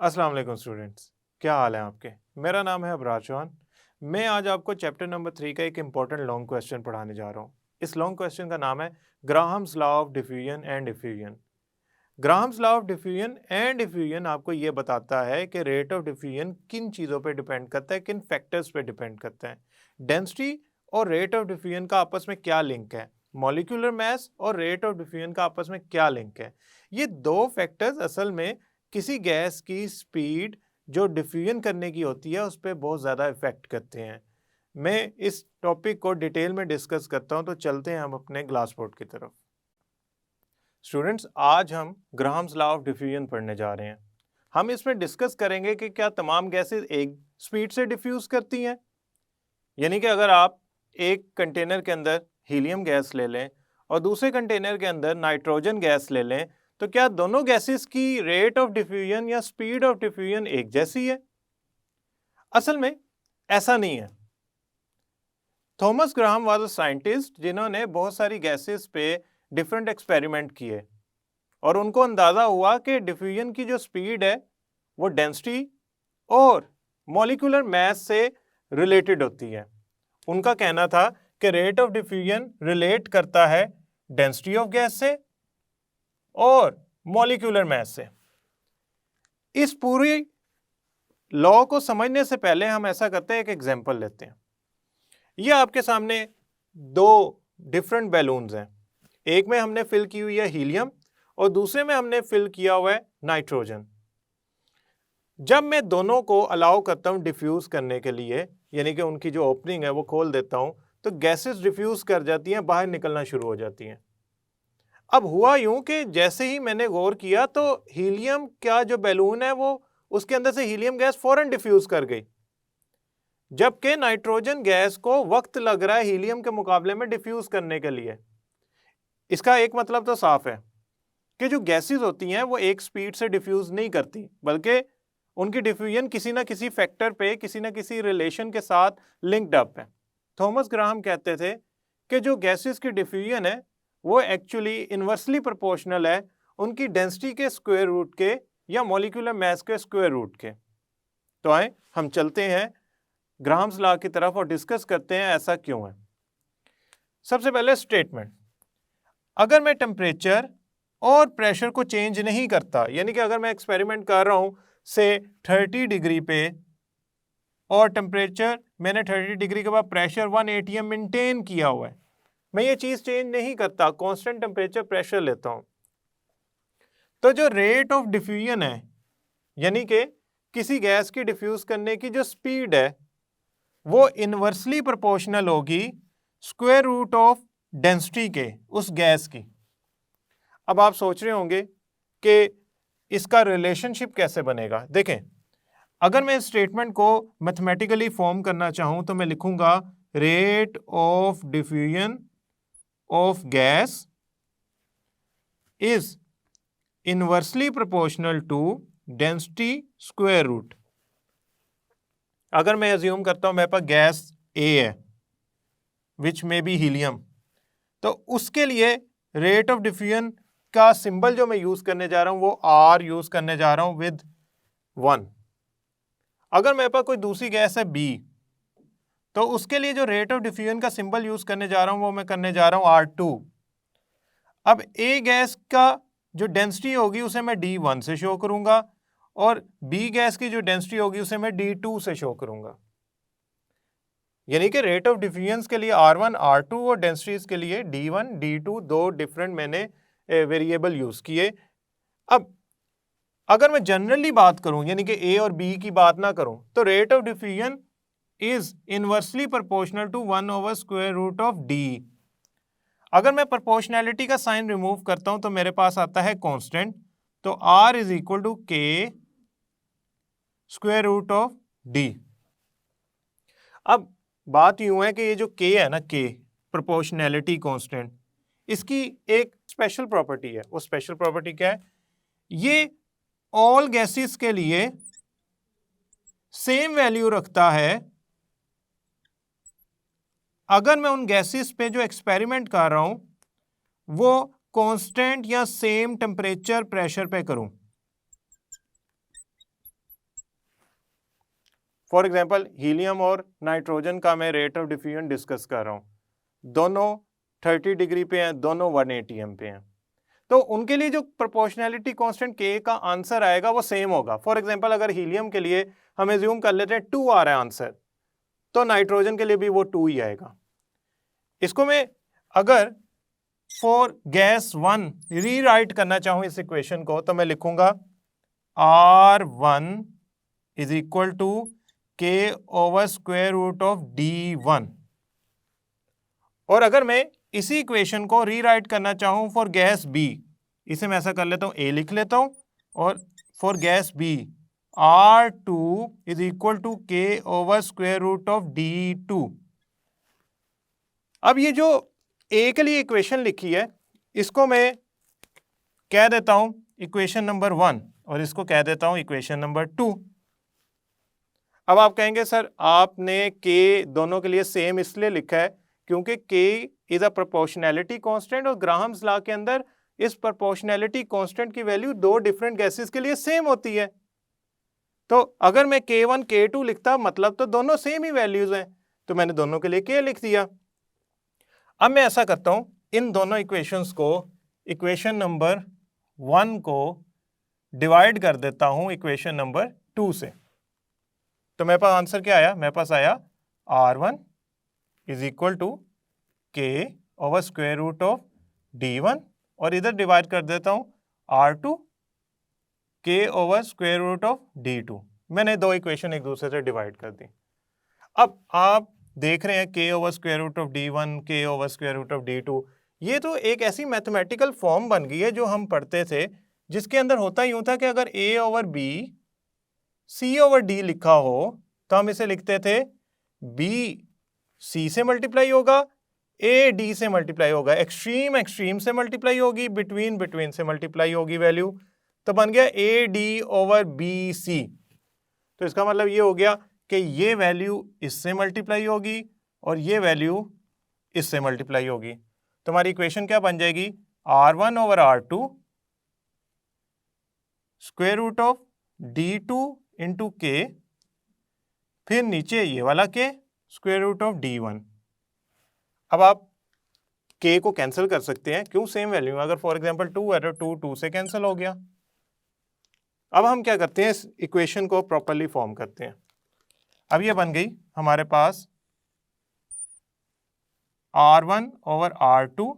अस्सलाम वालेकुम स्टूडेंट्स, क्या हाल है आपके। मेरा नाम है अबरार चौहान। मैं आज आपको चैप्टर नंबर 3 का एक इम्पॉर्टेंट लॉन्ग क्वेश्चन पढ़ाने जा रहा हूँ। इस लॉन्ग क्वेश्चन का नाम है Graham's law of diffusion and diffusion. Graham's law of diffusion and diffusion आपको ये बताता है कि रेट ऑफ डिफ्यूजन किन चीज़ों पे डिपेंड करता है, किन फैक्टर्स पे डिपेंड करता है। डेंसिटी और रेट ऑफ डिफ्यूजन का आपस में क्या लिंक है, मॉलिक्यूलर मास और रेट ऑफ डिफ्यूजन का आपस में क्या लिंक है। ये दो फैक्टर्स असल में किसी गैस की स्पीड जो डिफ्यूजन करने की होती है उस पर बहुत ज़्यादा इफेक्ट करते हैं। मैं इस टॉपिक को डिटेल में डिस्कस करता हूं, तो चलते हैं हम अपने ग्लास बोर्ड की तरफ। स्टूडेंट्स, आज हम ग्राहम्स लॉ ऑफ डिफ्यूजन पढ़ने जा रहे हैं। हम इसमें डिस्कस करेंगे कि क्या तमाम गैसेस एक स्पीड से डिफ्यूज करती हैं। यानी कि अगर आप एक कंटेनर के अंदर हीलियम गैस ले लें और दूसरे कंटेनर के अंदर नाइट्रोजन गैस ले लें, तो क्या दोनों गैसेस की रेट ऑफ डिफ्यूजन या स्पीड ऑफ डिफ्यूजन एक जैसी है? असल में ऐसा नहीं है। Thomas Graham was a scientist जिन्होंने बहुत सारी गैसेस पे डिफरेंट एक्सपेरिमेंट किए और उनको अंदाजा हुआ कि डिफ्यूजन की जो स्पीड है वो डेंसिटी और मॉलिक्यूलर मास से रिलेटेड होती है। उनका कहना था कि रेट ऑफ डिफ्यूजन रिलेट करता है डेंसिटी ऑफ गैस से और मॉलिक्यूलर मास से। इस पूरी लॉ को समझने से पहले हम ऐसा करते हैं, एक एग्जांपल लेते हैं। ये आपके सामने दो डिफरेंट बैलून्स हैं। एक में हमने फिल की हुई है हीलियम और दूसरे में हमने फिल किया हुआ है नाइट्रोजन। जब मैं दोनों को अलाउ करता हूं डिफ्यूज करने के लिए, यानी कि उनकी जो ओपनिंग है वो खोल देता हूं, तो गैसेस डिफ्यूज कर जाती हैं, बाहर निकलना शुरू हो जाती हैं। अब हुआ यूं कि जैसे ही मैंने गौर किया तो हीलियम का जो बैलून है वो उसके अंदर से हीलियम गैस फौरन डिफ्यूज कर गई, जबकि नाइट्रोजन गैस को वक्त लग रहा है हीलियम के मुकाबले में डिफ्यूज करने के लिए। इसका एक मतलब तो साफ है कि जो गैसेस होती हैं वो एक स्पीड से डिफ्यूज नहीं करती, बल्कि उनकी डिफ्यूजन किसी ना किसी फैक्टर पे, किसी ना किसी रिलेशन के साथ लिंक्ड अप है। थॉमस ग्राहम कहते थे कि जो गैसेस की डिफ्यूजन है वो एक्चुअली इन्वर्सली प्रोपोर्शनल है उनकी डेंसिटी के स्क्वायर रूट के या मॉलिक्यूलर मास के स्क्वायर रूट के। तो आए हम चलते हैं ग्राहम्स लॉ की तरफ और डिस्कस करते हैं ऐसा क्यों है। सबसे पहले स्टेटमेंट, अगर मैं टेम्परेचर और प्रेशर को चेंज नहीं करता, यानी कि अगर मैं एक्सपेरिमेंट कर रहा हूं से 30 डिग्री पे और टेम्परेचर मैंने 30 डिग्री के बाद प्रेशर 1 atm मेंटेन किया हुआ है, मैं ये चीज चेंज नहीं करता, कांस्टेंट टेम्परेचर प्रेशर लेता हूं, तो जो रेट ऑफ डिफ्यूजन है, यानी कि किसी गैस की डिफ्यूज करने की जो स्पीड है, वो इनवर्सली प्रोपोर्शनल होगी स्क्वायर रूट ऑफ डेंसिटी के उस गैस की। अब आप सोच रहे होंगे कि इसका रिलेशनशिप कैसे बनेगा। देखें, अगर मैं इस स्टेटमेंट को मैथमेटिकली फॉर्म करना चाहूं तो मैं लिखूंगा rate of diffusion of gas is inversely proportional to density square root. अगर मैं अज्यूम करता हूं मेरे पास गैस ए है विच में बी हीलियम, तो उसके लिए रेट ऑफ डिफ्यूजन का सिंबल जो मैं यूज करने जा रहा हूं वो आर यूज करने जा रहा हूं विद 1। अगर मेरे पास कोई दूसरी गैस है बी, तो उसके लिए जो रेट ऑफ डिफ्यूजन का सिंबल यूज करने जा रहा हूं वो मैं करने जा रहा हूं R2। अब ए गैस का जो डेंसिटी होगी उसे मैं D1 से शो करूंगा और बी गैस की जो डेंसिटी होगी उसे मैं D2 से शो करूंगा। यानी कि रेट ऑफ डिफ्यूजन के लिए R1 R2 और डेंसिटीज के लिए D1 D2 दो डिफरेंट मैंने वेरिएबल यूज किए। अब अगर मैं जनरली बात करूं, यानी कि ए और बी की बात ना करूं, तो rate of diffusion is inversely proportional to 1 over square root of D. अगर मैं प्रोपोर्शनैलिटी का साइन रिमूव करता हूं तो मेरे पास आता है कांस्टेंट, तो आर इज इक्वल टू के स्क्वायर रूट ऑफ डी। अब बात यूं है कि ये जो के है ना, के प्रोपोर्शनैलिटी कांस्टेंट, इसकी एक स्पेशल प्रॉपर्टी है। वो स्पेशल प्रॉपर्टी क्या है? ये ऑल गैसेस के लिए सेम वैल्यू रखता है अगर मैं उन गैसेस पे जो एक्सपेरिमेंट कर रहा हूं वो कांस्टेंट या सेम टेम्परेचर प्रेशर पे करूं। फॉर एग्जांपल हीलियम और नाइट्रोजन का मैं रेट ऑफ डिफ्यूजन डिस्कस कर रहा हूँ, दोनों 30 डिग्री पे हैं, दोनों 1 atm पे हैं, तो उनके लिए जो प्रोपोर्शनैलिटी कांस्टेंट K का आंसर आएगा वो सेम होगा। फॉर एग्जांपल अगर हीलियम के लिए हम एज्यूम कर लेते हैं 2 आ रहा है आंसर, तो नाइट्रोजन के लिए भी वो 2 ही आएगा। इसको मैं अगर फॉर गैस 1 रीराइट करना चाहूं इस इक्वेशन को, तो मैं लिखूंगा R1 is equal to K over square root of D1। और अगर मैं इसी इक्वेशन को रीराइट करना चाहूं फॉर गैस बी, इसे मैं ऐसा कर लेता हूं, ए लिख लेता हूं, और for gas B R2 is equal to K over square root of D2। अब ये जो ए के लिए इक्वेशन लिखी है, इसको मैं कह देता हूं इक्वेशन नंबर 1 और इसको कह देता हूं इक्वेशन नंबर 2। अब आप कहेंगे सर आपने के दोनों के लिए सेम इसलिए लिखा है क्योंकि के इज अ प्रोपोर्शनैलिटी कांस्टेंट, और ग्राहम्स लॉ के अंदर इस प्रोपोर्शनैलिटी कांस्टेंट की वैल्यू दो डिफरेंट गैसेस के लिए सेम होती है। तो अगर मैं K1 K2 लिखता, मतलब तो दोनों सेम ही वैल्यूज हैं, तो मैंने दोनों के लिए K लिख दिया। अब मैं ऐसा करता हूं, इन दोनों इक्वेशंस को, इक्वेशन नंबर 1 को डिवाइड कर देता हूं इक्वेशन नंबर 2 से। तो मेरे पास आंसर क्या आया? मेरे पास आया R1 is equal to K over square root of D1, और इधर डिवाइड कर देता हूं R2 K over square root of D2। मैंने दो इक्वेशन एक दूसरे से डिवाइड कर दी। अब आप देख रहे हैं K over square root of D1, K over square root of D2, ये तो एक ऐसी मैथमेटिकल फॉर्म बन गई है जो हम पढ़ते थे, जिसके अंदर होता यूं था कि अगर A over B C over D लिखा हो तो हम इसे लिखते थे B C से मल्टीप्लाई होगा, A D से मल्टीप्लाई होगा, एक्सट्रीम एक्सट्रीम से मल्टीप्लाई होगी, बिटवीन बिटवीन से मल्टीप्लाई होगी वैल्यू, तो बन गया A D over B C। तो इसका मतलब ये हो गया कि ये वैल्यू इससे मल्टीप्लाई होगी और ये वैल्यू इससे मल्टीप्लाई होगी। तो हमारी इक्वेशन क्या बन जाएगी? R1 over R2 square root of D2 into K, फिर नीचे ये वाला K square root of D1। अब आप K को कैंसिल कर सकते हैं, क्यों? सेम वैल्यू, अगर फॉर एग्जांपल 2 है तो 2 से कैंसिल हो गया। अब हम क्या करते हैं, इस इक्वेशन को प्रॉपर्ली फॉर्म करते हैं। अब ये बन गई हमारे पास R1 over R2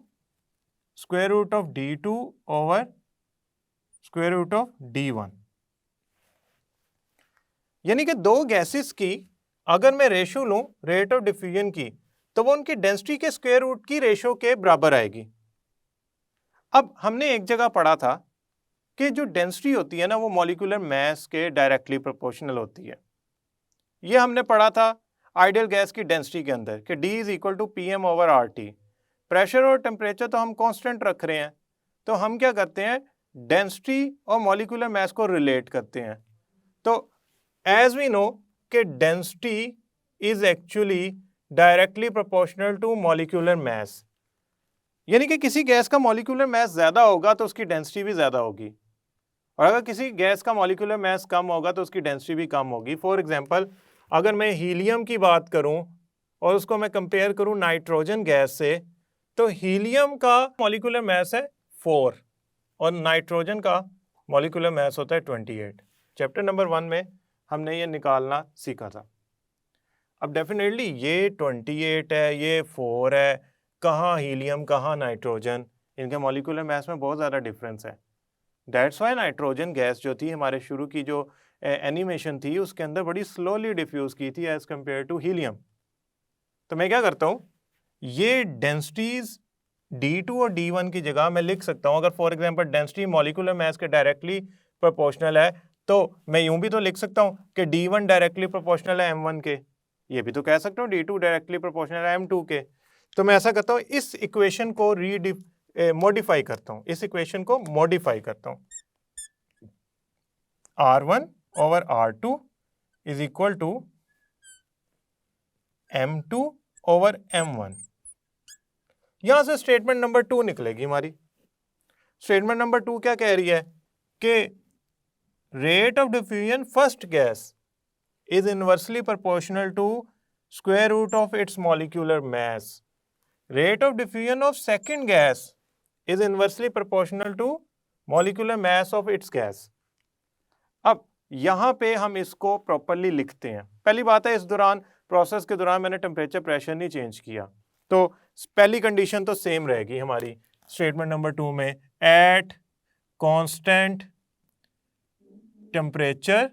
square root of D2 over square root of D1। यानी कि दो गैसेस की अगर मैं रेशो लूं रेट ऑफ डिफ्यूजन की, तो वो उनकी डेंसिटी के स्क्वायर रूट की रेशो के बराबर आएगी। अब हमने एक जगह पढ़ा था कि जो डेंसिटी होती है ना, वो मॉलिक्यूलर मास के डायरेक्टली प्रोपोर्शनल होती है। ये हमने पढ़ा था आइडियल गैस की डेंसिटी के अंदर कि D is equal to PM ओवर RT। प्रेशर और टेम्परेचर तो हम कांस्टेंट रख रहे हैं, तो हम क्या करते हैं, डेंसिटी और मॉलिक्यूलर मास को रिलेट करते हैं। तो एज वी नो कि density is actually directly proportional to molecular mass, यानी कि किसी गैस का मॉलिक्यूलर मास ज्यादा होगा तो उसकी डेंसिटी भी ज्यादा होगी, और अगर किसी गैस का मॉलिक्यूलर मास कम होगा तो उसकी डेंसिटी भी कम होगी। फॉर एग्जांपल अगर मैं हीलियम की बात करूं और उसको मैं कंपेयर करूं नाइट्रोजन गैस से, तो हीलियम का मॉलिक्यूलर मास है 4 और नाइट्रोजन का मॉलिक्यूलर मास होता है 28। चैप्टर नंबर 1 में हमने ये निकालना सीखा था। अब डेफिनेटली ये 28 है, ये 4 है, कहाँ हीलियम कहाँ नाइट्रोजन, इनके मॉलिक्यूलर मास में बहुत ज़्यादा डिफरेंस है। दैट्स वाई नाइट्रोजन गैस जो थी हमारे शुरू की जो एनिमेशन थी उसके अंदर बड़ी स्लोली डिफ्यूज की थी एज कम्पेयर टू हीलियम। तो मैं क्या करता हूँ, ये डेंसिटीज D2 और D1 की जगह मैं लिख सकता हूँ, अगर for example density molecular mass के डायरेक्टली प्रोपोर्शनल है तो मैं यूं भी तो लिख सकता हूँ कि D1 डायरेक्टली प्रोपोर्शनल है M1 के, ये भी तो कह सकता हूँ D2 डायरेक्टली प्रोपोर्शनल है M2 के। तो मैं ऐसा करता हूँ, इस इक्वेशन को मॉडिफाई करता हूँ, इस इक्वेशन को मॉडिफाई करता हूँ। R1 over R2 is equal to M2 over M1। यहां से स्टेटमेंट नंबर 2 निकलेगी हमारी। स्टेटमेंट नंबर 2 क्या कह रही है कि rate of diffusion first gas is inversely proportional to square root of its molecular mass. Rate of diffusion of second gas is inversely proportional to molecular mass of its gas. अब यहां पे हम इसको प्रॉपरली लिखते हैं। पहली बात है, इस दौरान प्रोसेस के दौरान मैंने टेम्परेचर प्रेशर नहीं चेंज किया, तो पहली कंडीशन तो सेम रहेगी हमारी स्टेटमेंट नंबर 2 में, at constant temperature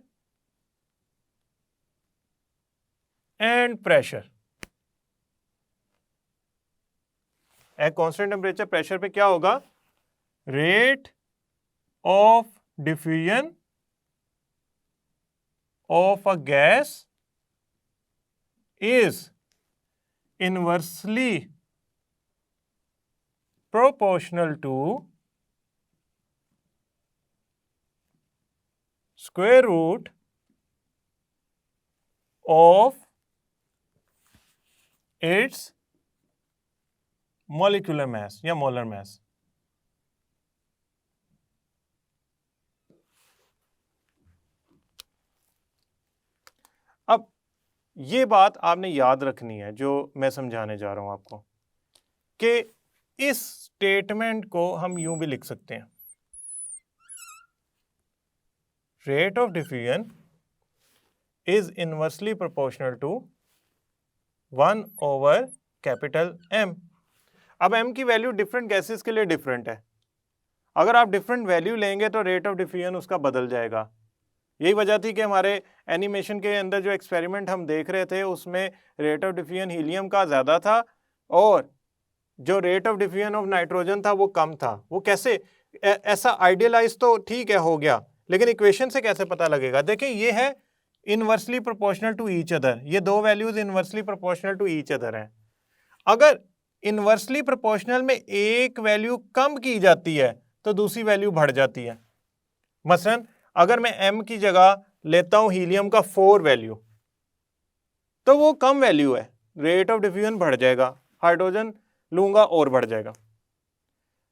and pressure. At constant temperature pressure पे क्या होगा, rate of diffusion of a gas is inversely proportional to square root of its molecular mass या molar mass। अब ये बात आपने याद रखनी है जो मैं समझाने जा रहा हूं आपको, कि इस स्टेटमेंट को हम यूं भी लिख सकते हैं, rate of diffusion is inversely proportional to 1 over capital M। अब M की वैल्यू डिफरेंट गैसेस के लिए डिफरेंट है, अगर आप डिफरेंट वैल्यू लेंगे तो रेट ऑफ डिफ्यूजन उसका बदल जाएगा। यही वजह थी कि हमारे एनिमेशन के अंदर जो एक्सपेरिमेंट हम देख रहे थे उसमें रेट ऑफ डिफ्यूजन हीलियम का ज़्यादा था और जो rate of diffusion of nitrogen था वो कम था। वो कैसे, ऐसा आइडियलाइज तो ठीक है हो गया, लेकिन इक्वेशन से कैसे पता लगेगा? देखिए ये है inversely proportional to each other, ये दो values inversely proportional to each other हैं। अगर इनवर्सली प्रोपोर्शनल में एक वैल्यू कम की जाती है तो दूसरी वैल्यू बढ़ जाती है। मसलन अगर मैं M की जगह लेता हूं हीलियम का 4 वैल्यू, तो वो कम वैल्यू है, रेट ऑफ डिफ्यूजन बढ़ जाएगा। हाइड्रोजन लूंगा और बढ़ जाएगा।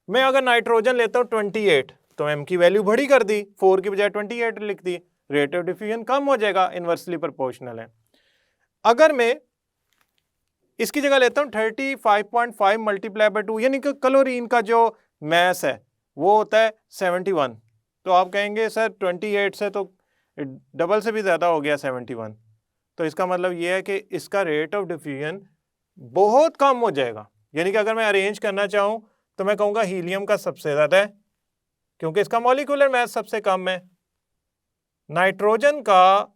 मैं अगर नाइट्रोजन लेता हूं 28, तो M की वैल्यू बड़ी कर दी, 4 की बजाय 28 लिख दी, रेट ऑफ डिफ्यूजन कम हो जाएगा, इनवर्सली प्रोपोर्शनल है। अगर मैं इसकी जगह लेता हूं 35.5 मल्टीप्लाई बाय 2, यानी कि क्लोरीन का जो मैस है वो होता है 71, तो आप कहेंगे सर 28 से तो डबल से भी ज़्यादा हो गया 71, तो इसका मतलब ये है कि इसका रेट ऑफ डिफ्यूजन बहुत कम हो जाएगा। यानी कि अगर मैं अरेंज करना चाहूँ तो मैं कहूँगा हीलियम का सबसे ज़्यादा है क्योंकि इसका मॉलिक्यूलर मास सबसे कम है, नाइट्रोजन का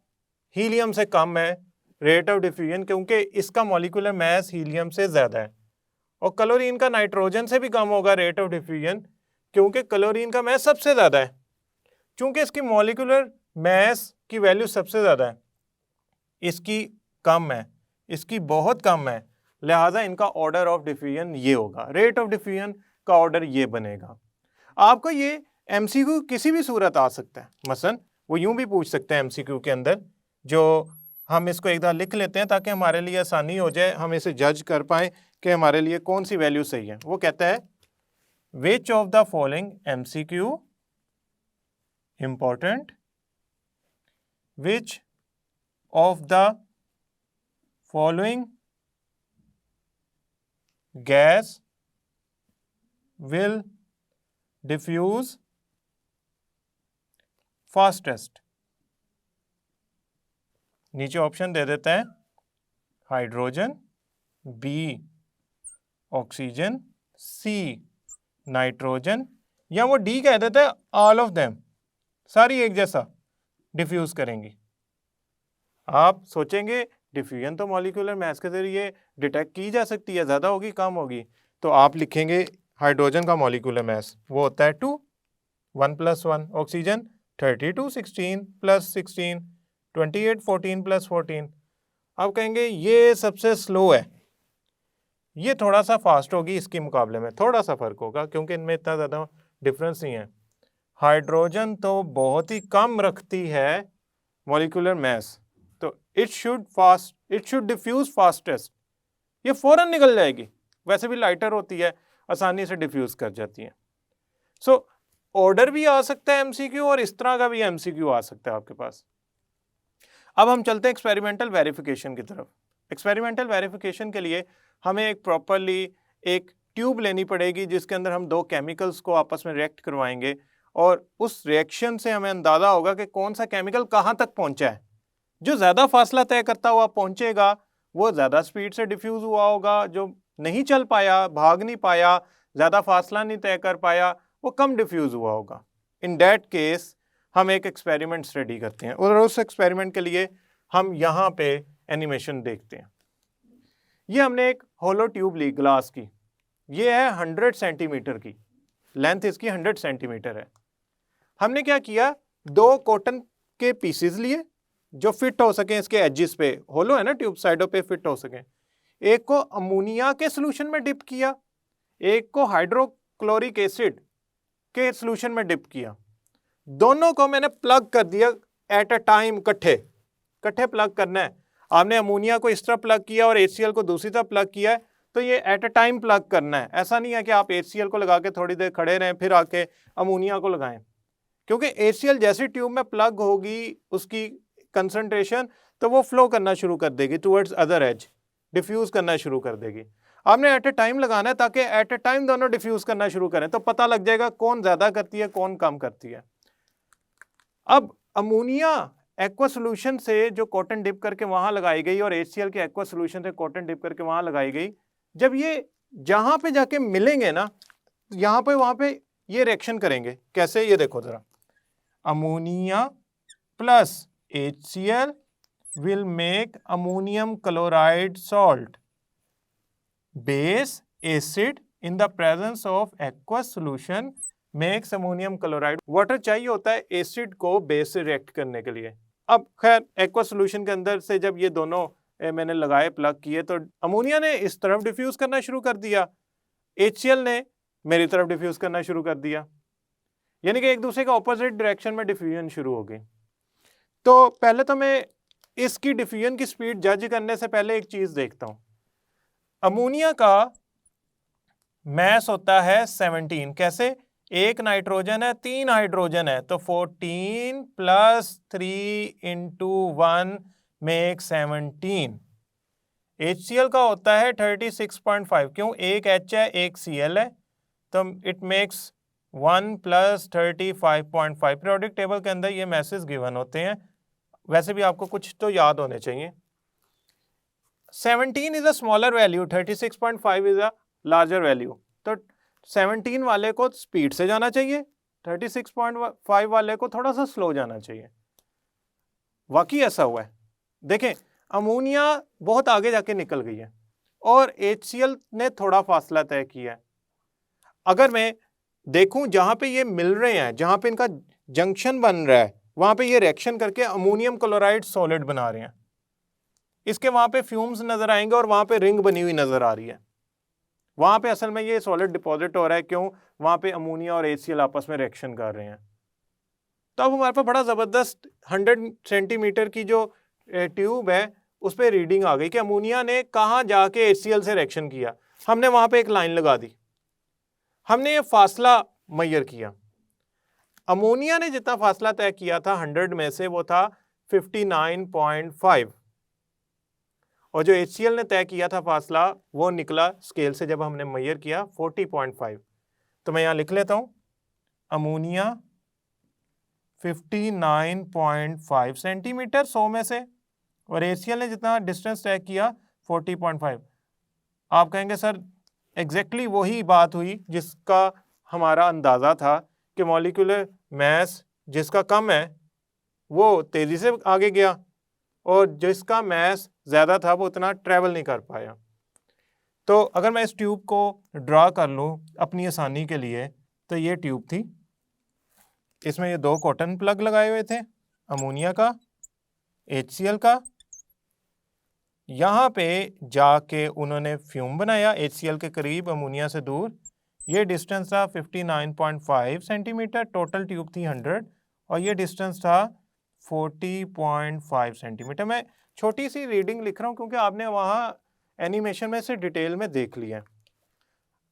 हीलियम से कम है रेट ऑफ डिफ्यूजन क्योंकि इसका मॉलिक्यूलर मास हीलियम से ज़्यादा है, और क्लोरीन का नाइट्रोजन से भी कम होगा रेट ऑफ डिफ्यूजन क्योंकि क्लोरीन का मास सबसे ज़्यादा है। चूंकि इसकी मॉलिक्यूलर मास की वैल्यू सबसे ज़्यादा है, इसकी कम है, इसकी बहुत कम है, लिहाजा इनका ऑर्डर ऑफ डिफ्यूजन ये होगा, रेट ऑफ डिफ्यूजन का ऑर्डर ये बनेगा। आपको ये एमसीक्यू किसी भी सूरत आ सकता है, मसलन वो यूं भी पूछ सकते हैं एमसीक्यू के अंदर, जो हम इसको एक बार लिख लेते हैं ताकि हमारे लिए आसानी हो जाए, हम इसे जज कर पाएँ कि हमारे लिए कौन सी वैल्यू सही है। वो कहता है which of the following MCQ important, which of the following gas will diffuse fastest? नीचे ऑप्शन दे देते हैं, hydrogen, B oxygen, C nitrogen, या वो डी कह देते हैं ऑल ऑफ देम, सारी एक जैसा डिफ्यूज करेंगी। आप सोचेंगे डिफ्यूजन तो मॉलिक्यूलर मास के जरिए डिटेक्ट की जा सकती है, ज़्यादा होगी कम होगी, तो आप लिखेंगे हाइड्रोजन का मॉलिक्यूलर मास वो होता है 2, 1 + 1, ऑक्सीजन 32 16 + 16 28 14 + 14। आप कहेंगे ये सबसे स्लो है, ये थोड़ा सा फास्ट होगी, इसके मुकाबले में थोड़ा सा फर्क होगा क्योंकि इनमें इतना ज़्यादा डिफरेंस नहीं है। हाइड्रोजन तो बहुत ही कम रखती है मॉलिक्यूलर मास, तो इट शुड डिफ्यूज फास्टेस्ट, ये फौरन निकल जाएगी, वैसे भी लाइटर होती है, आसानी से डिफ्यूज कर जाती है। सो ऑर्डर भी आ सकता है एमसीक्यू और इस तरह का भी एमसीक्यू आ सकता है आपके पास। अब हम चलते हैं एक्सपेरिमेंटल वेरिफिकेशन की तरफ। एक्सपेरिमेंटल वेरिफिकेशन के लिए हमें एक प्रॉपरली एक ट्यूब लेनी पड़ेगी जिसके अंदर हम दो केमिकल्स को आपस में रिएक्ट करवाएंगे और उस रिएक्शन से हमें अंदाज़ा होगा कि कौन सा केमिकल कहाँ तक पहुँचा है। जो ज़्यादा फासला तय करता हुआ पहुँचेगा वो ज़्यादा स्पीड से डिफ्यूज़ हुआ होगा, जो नहीं चल पाया, भाग नहीं पाया, ज़्यादा फासला नहीं तय कर पाया, वो कम डिफ्यूज़ हुआ होगा। इन दैट केस हम एक एक्सपेरिमेंट स्टडी करते हैं और उस एक्सपेरिमेंट के लिए हम यहाँ पे एनिमेशन देखते हैं। ये हमने एक होलो ट्यूब ली ग्लास की, ये है 100 सेंटीमीटर की, लेंथ इसकी 100 सेंटीमीटर है। हमने क्या किया, दो कॉटन के पीसेस लिए जो फिट हो सके इसके एजेस पे, होलो है ना ट्यूब, साइडों पे फिट हो सके। एक को अमोनिया के सोल्यूशन में डिप किया, एक को हाइड्रोक्लोरिक एसिड के सोल्यूशन में डिप किया। दोनों को मैंने प्लग कर दिया एट अ टाइम, इकट्ठे प्लग करना है। आपने अमोनिया को इस तरह प्लग किया और HCl को दूसरी तरफ प्लग किया है, तो ये एट अ टाइम प्लग करना है। ऐसा नहीं है कि आप HCl को लगा के थोड़ी देर खड़े रहें फिर आके अमोनिया को लगाएं, क्योंकि HCl जैसी ट्यूब में प्लग होगी उसकी कंसंट्रेशन, तो वो फ्लो करना शुरू कर देगी टुवर्ड्स अदर एज, डिफ्यूज करना शुरू कर देगी। आपने एट अ टाइम लगाना है ताकि एट अ टाइम दोनों डिफ्यूज करना शुरू करें, तो पता लग जाएगा कौन ज्यादा करती है कौन कम करती है। अब अमोनिया एक्वा सोल्यूशन से जो कॉटन डिप करके वहां लगाई गई और HCl के एक्वा सोल्यूशन से कॉटन डिप करके वहां लगाई गई, जब ये जहां पे जाके मिलेंगे ना, यहाँ पे वहां पे ये रिएक्शन करेंगे। कैसे, ये देखो जरा, ammonia plus HCl will make ammonium chloride salt base acid in the presence of aqueous solution makes ammonium chloride water। चाहिए होता है एसिड को बेस से रिएक्ट करने के लिए। अब खैर एक्वा सोल्यूशन के अंदर से जब ये दोनों मैंने लगाए, प्लग किए, तो अमोनिया ने इस तरफ डिफ्यूज करना शुरू कर दिया, HCl ने मेरी तरफ डिफ्यूज करना शुरू कर दिया, यानी कि एक दूसरे का ऑपोजिट डायरेक्शन में डिफ्यूजन शुरू हो गई। तो पहले तो मैं इसकी डिफ्यूजन की स्पीड जज करने से पहले एक चीज देखता हूं। अमोनिया का मैस होता है 17। कैसे, एक नाइट्रोजन है, 3 हाइड्रोजन है, तो 14 प्लस 3 इंटू 1 मेक 17। HCl का होता है 36.5, क्यों, एक H है एक Cl है, तो it makes 1 plus 35.5। Periodic table के अंदर ये मैसेज गिवन होते हैं, वैसे भी आपको कुछ तो याद होने चाहिए। 17 is a smaller value, 36.5 is a larger value, तो 17 वाले को स्पीड से जाना चाहिए, 36.5 वाले को थोड़ा सा स्लो जाना चाहिए। वाकई ऐसा हुआ है। देखें, अमोनिया बहुत आगे जाके निकल गई है और HCl ने थोड़ा फासला तय किया है। अगर मैं देखूं जहां पे ये मिल रहे हैं, जहां पे इनका जंक्शन बन रहा है, वहां पे ये रिएक्शन करके अमोनियम क्लोराइड सॉलिड बना रहे हैं। इसके वहां पे फ्यूम्स नजर आएंगे और वहां पे रिंग बनी हुई नजर आ रही है। वहां पे असल में ये सॉलिड डिपॉजिट हो रहा है, क्यों, वहां पे अमोनिया और HCl आपस में रिएक्शन कर रहे हैं। तो अब हमारे पास बड़ा जबरदस्त 100 सेंटीमीटर की जो ट्यूब है उस पर रीडिंग आ गई कि अमोनिया ने कहाँ जाके HCl से रिएक्शन किया। हमने वहां पे एक लाइन लगा दी, हमने ये फासला मैयर किया। अमोनिया ने जितना फासला तय किया था 100 में से, वो था 59.5, और जो HCl ने तय किया था फासला वो निकला स्केल से जब हमने मैयर किया 40.5। तो मैं यहाँ लिख लेता हूँ, अमोनिया 59.5 सेंटीमीटर 100 में से, और HCl ने जितना डिस्टेंस तय किया 40.5। आप कहेंगे सर एग्जैक्टली वही बात हुई जिसका हमारा अंदाज़ा था कि मॉलिक्यूलर मैस जिसका कम है वो तेज़ी से आगे गया और जिसका मैस ज़्यादा था वो उतना ट्रैवल नहीं कर पाया। तो अगर मैं इस ट्यूब को ड्रा कर लूँ अपनी आसानी के लिए, तो ये ट्यूब थी, इसमें ये दो कॉटन प्लग लगाए हुए थे, अमोनिया का, HCl का। यहाँ पे जाके उन्होंने फ्यूम बनाया HCl के करीब, अमोनिया से दूर। ये डिस्टेंस था 59.5 सेंटीमीटर, टोटल ट्यूब थी 100, और ये डिस्टेंस था 40.5 सेंटीमीटर। मैं छोटी सी रीडिंग लिख रहा हूँ क्योंकि आपने वहाँ एनिमेशन में से डिटेल में देख लिया।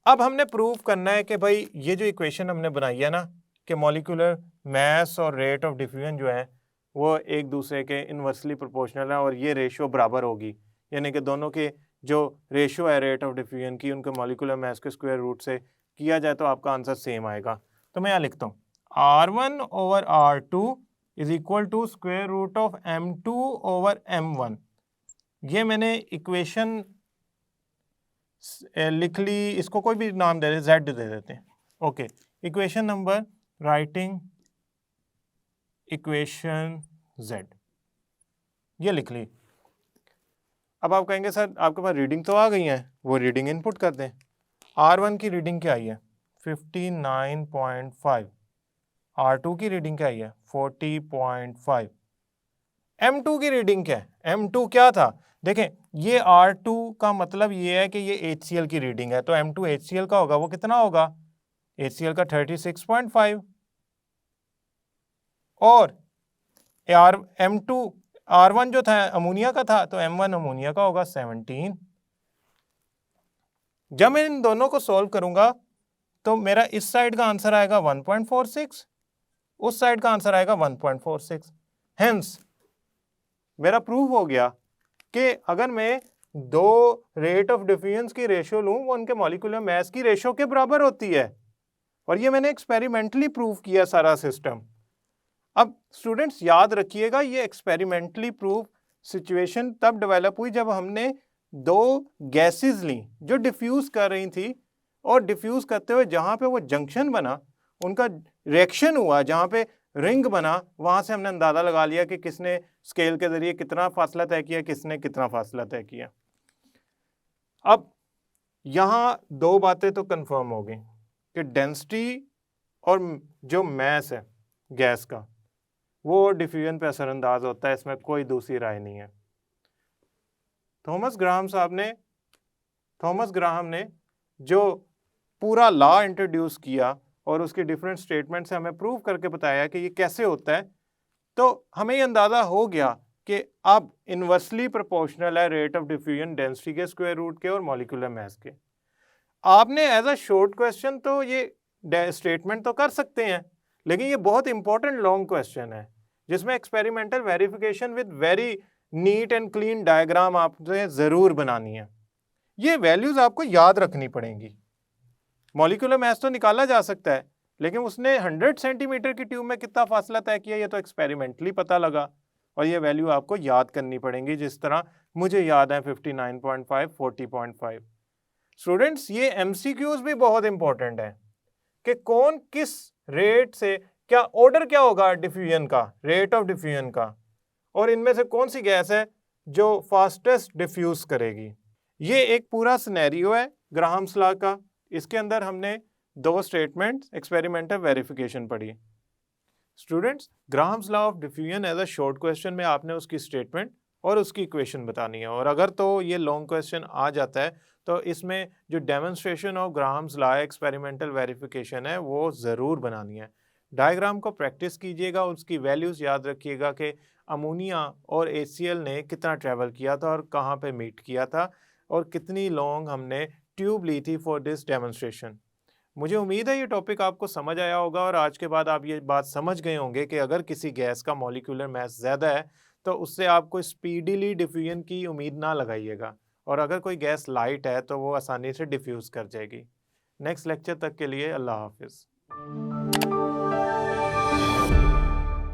अब हमने प्रूव करना है कि भाई ये जो इक्वेशन हमने बनाई है ना कि मॉलिक्यूलर मैस और रेट ऑफ डिफ्यूजन जो है वो एक दूसरे के इन्वर्सली प्रोपोर्शनल है और ये रेशियो बराबर होगी, यानी कि दोनों के जो रेशियो है रेट ऑफ डिफ्यूजन की उनके मॉलिक्यूलर मास के स्क्वायर रूट से किया जाए तो आपका आंसर सेम आएगा। तो मैं यहाँ लिखता हूँ R1 over R2 is equal to square root of M2 over M1। ये मैंने इक्वेशन लिख ली, इसको कोई भी नाम दे देते, Z दे देते हैं। Okay, equation number writing equation Z, ये लिख ली। अब आप कहेंगे सर आपके पास रीडिंग तो आ गई है, वो रीडिंग इनपुट कर दें। R1 की रीडिंग क्या आई है 59.5, R2 की रीडिंग क्या आई है 40.5, M2 की रीडिंग क्या है, M2 क्या था, देखें ये R2 का मतलब ये है कि ये HCl की रीडिंग है, तो M2 HCl का होगा, वो कितना होगा HCl का 36.5, और M2 R1 जो था अमोनिया का था, तो M1 अमोनिया का होगा 17। जब मैं इन दोनों को सॉल्व करूंगा तो मेरा इस साइड का आंसर आएगा 1.46, उस साइड का आंसर आएगा 1.46। हेंस मेरा प्रूफ हो गया कि अगर मैं दो रेट ऑफ डिफ्यूजन की रेशियो लूं वो उनके मॉलिक्यूलर मास की रेशियो के बराबर होती है, और ये मैंने एक्सपेरिमेंटली प्रूव किया सारा सिस्टम। अब स्टूडेंट्स याद रखिएगा ये एक्सपेरिमेंटली प्रूफ सिचुएशन तब डेवलप हुई जब हमने दो गैसेस ली जो डिफ्यूज कर रही थी, और डिफ्यूज करते हुए जहां पे वो जंक्शन बना उनका रिएक्शन हुआ, जहां पे रिंग बना वहां से हमने अंदाजा लगा लिया कि किसने स्केल के जरिए कितना फासला तय किया, किसने कितना फासला तय किया। अब यहां दो बातें तो कंफर्म हो गई कि डेंसिटी और जो मास है गैस का वो डिफ्यूजन पे असरअंदाज होता है, इसमें कोई दूसरी राय नहीं है। थॉमस ग्राहम ने जो पूरा लॉ इंट्रोड्यूस किया और उसके डिफरेंट स्टेटमेंट से हमें प्रूव करके बताया कि ये कैसे होता है, तो हमें ये अंदाज़ा हो गया कि अब इन्वर्सली प्रोपोर्शनल है रेट ऑफ डिफ्यूजन डेंसिटी के स्क्वायर रूट के और मॉलिक्यूलर मास के। आपने एज अ शॉर्ट क्वेश्चन तो ये स्टेटमेंट तो कर सकते हैं, लेकिन ये बहुत इंपॉर्टेंट लॉन्ग क्वेश्चन है जिसमें experimental verification with very neat and clean diagram आपने ज़रूर बनानी है। ये वैल्यूज़ आपको याद रखनी पड़ेंगी। मॉलिक्यूलर मास तो निकाला जा सकता है, लेकिन उसने 100 सेंटीमीटर की ट्यूब में कितना फासला तय किया ये तो एक्सपेरिमेंटली पता लगा, और ये वैल्यू आपको याद करनी पड़ेंगी, जिस तरह मुझे याद है 59.5, 40.5। स्टूडेंट्स ये MCQs भी बहुत इंपॉर्टेंट है कि कौन किस रेट से, क्या ऑर्डर क्या होगा डिफ्यूजन का, रेट ऑफ डिफ्यूजन का, और इनमें से कौन सी गैस है जो फास्टेस्ट डिफ्यूज करेगी। ये एक पूरा सिनेरियो है ग्राहम्स लॉ का, इसके अंदर हमने दो स्टेटमेंट्स एक्सपेरिमेंटल वेरिफिकेशन पढ़ी। Students Graham's law of diffusion as a short question में आपने उसकी स्टेटमेंट और उसकी इक्वेशन बतानी है, और अगर तो ये लॉन्ग क्वेश्चन आ जाता है तो इसमें जो demonstration of Graham's law experimental verification है वो ज़रूर बनानी है। डायग्राम को प्रैक्टिस कीजिएगा, उसकी वैल्यूज़ याद रखिएगा कि अमोनिया और HCl ने कितना ट्रैवल किया था और कहाँ पे मीट किया था, और कितनी लॉन्ग हमने ट्यूब ली थी फॉर दिस डेमोन्स्ट्रेशन। मुझे उम्मीद है ये टॉपिक आपको समझ आया होगा, और आज के बाद आप ये बात समझ गए होंगे कि अगर किसी गैस का मॉलिक्यूलर मास ज़्यादा है तो उससे आप कोई स्पीडीली डिफ्यूजन की उम्मीद ना लगाइएगा, और अगर कोई गैस लाइट है तो वो आसानी से डिफ्यूज़ कर जाएगी। नेक्स्ट लेक्चर तक के लिए अल्लाह हाफिज़।